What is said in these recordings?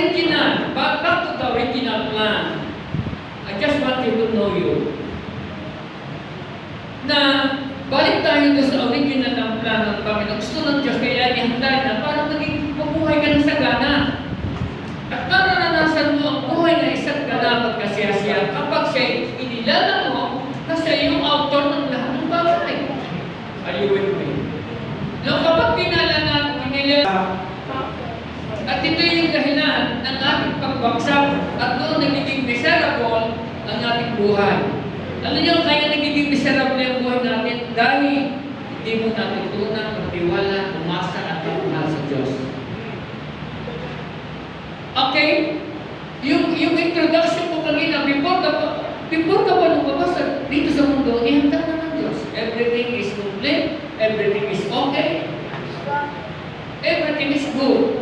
original, back to the original plan. I just want you to know you. Na balik tayo doon sa original ng plan ng Panginoon. Gusto ng Diyos kaya ihanda na para maging mabuhay ka ng sagana. At mararanasan mo ang buhay na isang ganap at kasiyasiya kapag siya inilala mo na siya yung author ng lahat ng bagay. Are you with me? No, kapag pinala na at ito yung dahilan ng ating pagbagsak at doon nagiging miserable ang ating buhay. Alam niyo, kaya nagiging miserable ang buhay natin dahil hindi mo natutunan magtiwala, umasa at magmahal sa Diyos. Okay? Yung introduction mo kanina, before ka pa lumabas dito sa mundo, ihanda na ng Diyos. Everything is complete, everything is okay, everything is good.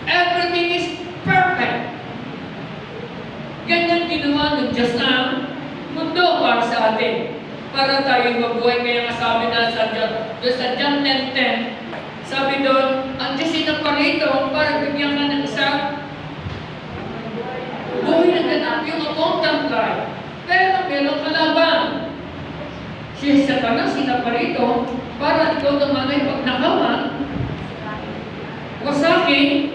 Everything is perfect. Ganyan ginawa ng Diyos ang mundo para sa atin. Para tayo mabuhay. Kaya nga sabi na sa John 10:10, sabi doon, ang Diyos sinaparito para bigyan ka ng isang buhay na ganap, yung abundant life. Pero meron kalaban. Si Satanas sinaparito para ikaw naman ay pagnakawan, wasakin,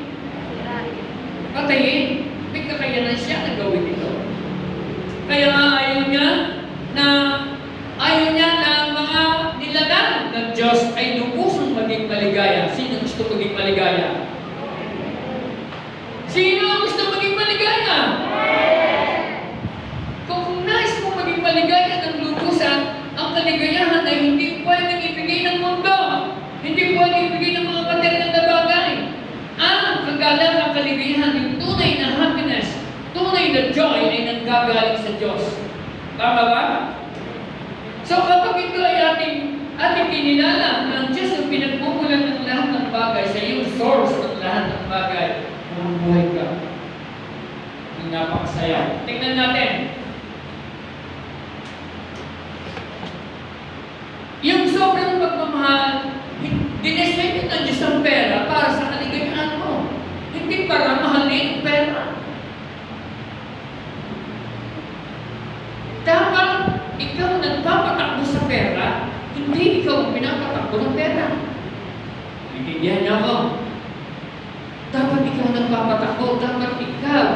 patayin. May kakayanan siya na gawin ito. Kaya nga ayaw niya na mga nilalang ng Diyos ay lubusong maging maligaya. Sino gusto maging maligaya? Sino ang gusto maging maligaya? Kung nais mo maging maligaya ng lubusan, ang kaligayahan ay hindi pwedeng ibigay ng mundo. Hindi pwedeng ibigay ng mga material na bagay. Ang kagalakan, kaligayahan, yung tunay na happiness, tunay na joy ay nanggagaling sa Diyos. Tama ba? So kapag ito ay ating kinilala ng Diyos ang pinagmumulan ng lahat ng bagay, sa yung source ng lahat ng bagay, mabubuhay ka. Ang napakasaya. Tingnan natin. Yung sobrang pagmamahal, dinesign ng Diyos ang pera para sa kaligayahan mo. Hindi para mahalin ang pera. Dapat ikaw nagpapatakbo sa pera, hindi ikaw ang pinapatakbo ng pera. Intindihan niyo ako? Dapat ikaw nagpapatakbo, dapat ikaw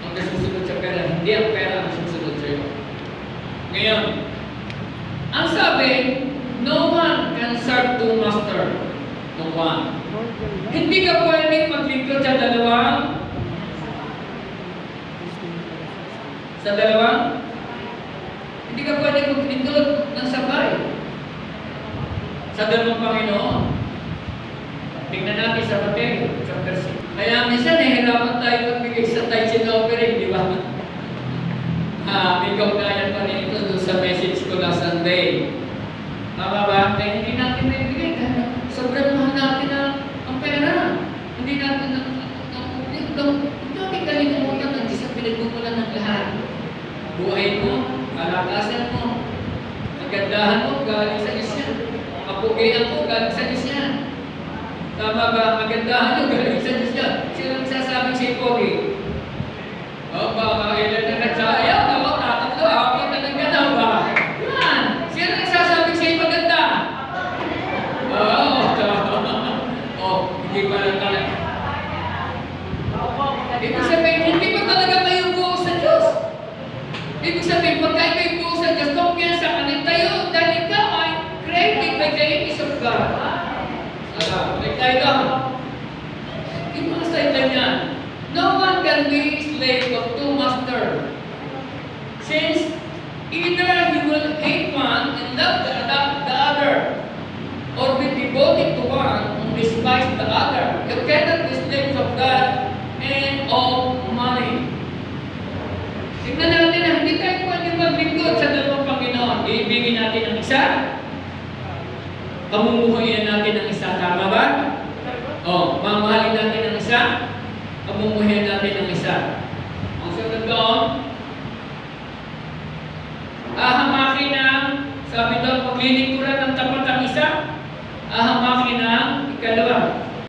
ang nasusunod sa pera, hindi ang pera ang nasusunod sa iyo. Ngayon, ang sabi, no one can serve two masters. No one. Hindi ka pwedeng maglingkod sa dalawang hindi ka pwedeng maglingkod ng sabay sa dalawang Panginoon. Tingnan natin sa Mateo, chapter 6. Kaya minsan nahihirapan tayo magbigay sa tithe and offering, di ba? May kaugnayan pa rin ito doon sa message ko last Sunday. Tama ba? Kaya hindi natin maibigay dahil sobrang mahal natin ang pera. Hindi natin hindi kalimutan ng Diyos ang pinagmumulan ng lahat. Buhay mo, kalakasan mo, kagandahan mo, galing sa Diyos yan. Kapugian mo, galing sa Diyos yan. Tama ba? Kagandahan mo, galing sa Diyos yan. Sino nagsasabing si Pogi? O, baka ilan na nagsaya, o, tatatlo, ako na nagkanaw ba? Yan! Sino nagsasabing siya maganda? Hindi pa lang talaga. Ibig sabihin, hindi pa talaga kayo buo sa Diyos. Ibig sabihin, pagka kayo buo sa Diyos, kumpiyansa ka rin tayo dahil ikaw ay created by the image of God. Balik tayo lang. Yung mga sideline yan. No one can be slave of two masters. Since either he will hate one and love the other, or be devoted to one and despise the other. You cannot be slaves of God and of money. Tignan natin na hindi tayo pwede maglingkod sa dalawang Panginoon. Iibigin natin ang isa, pamumuhayan natin ang isa. Tama ba? Mamahalin natin ang isa, pamumuhayan natin ang isa. Ang sunod doon, hamakin ang, sabi doon, paglilingkuran ng tapat ang isa, Ahamakin ang ikalawa.